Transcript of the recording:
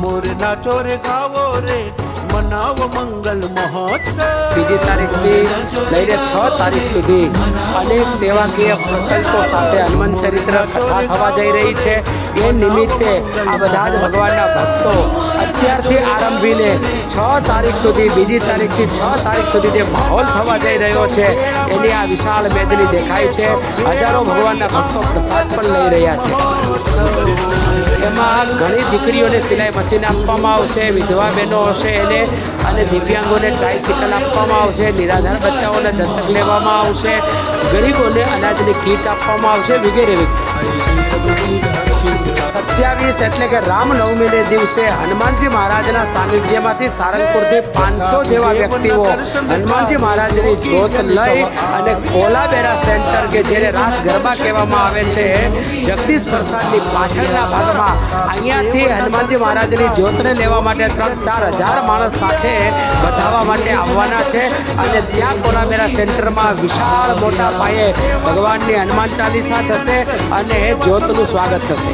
મોર નાચો રે ગાવો રે મનાવ મંગલ મહોત્સવ। બીજી તારીખથી લઈને 6 તારીખ સુધી અનેક સેવાકીય પ્રકલ્પો સાથે હનુમાન ચરિત્ર કથા થવા જઈ રહી છે। એ નિમિત્તે આ બધા જ ભગવાનના ભક્તો અત્યારથી આરંભીને 6 તારીખ સુધી, બીજી તારીખથી 6 તારીખ સુધી જે માહોલ થવા જઈ રહ્યો છે એની આ વિશાળ મેદની દેખાય છે। હજારો ભગવાનના ભક્તો પ્રસાદ પણ લઈ રહ્યા છે। એમાં ઘણી દીકરીઓને સિલાઈ મશીન આપવામાં આવશે, વિધવા બહેનો હશે એને અને દિવ્યાંગોને ટ્રાયસિકલ આપવામાં આવશે, નિરાધાર બચ્ચાઓને દત્તક લેવામાં આવશે, ગરીબોને અનાજની કીટ આપવામાં આવશે વગેરે વગેરે। 27 એટલે કે રામનવમીને દિવસે હનુમાનજી મહારાજના સાનિધ્યમાંથી સારંગપુરથી 500 જેવા વ્યક્તિઓ હનુમાનજી મહારાજની જ્યોત લઈ અને કોલાબેરા સેન્ટર કે જેને રાસ ગરબા કહેવામાં આવે છે, જગદીશ પ્રસાદની પાછળના ભાગમાં અહીંયાથી હનુમાનજી મહારાજની જ્યોતને લેવા માટે 3-4 હજાર માણસ સાથે વધાવવા માટે આવવાના છે અને ત્યાં કોલાબેરા સેન્ટરમાં વિશાળ મોટા પાયે ભગવાનની હનુમાન ચાલીસા થશે અને જ્યોતનું સ્વાગત થશે।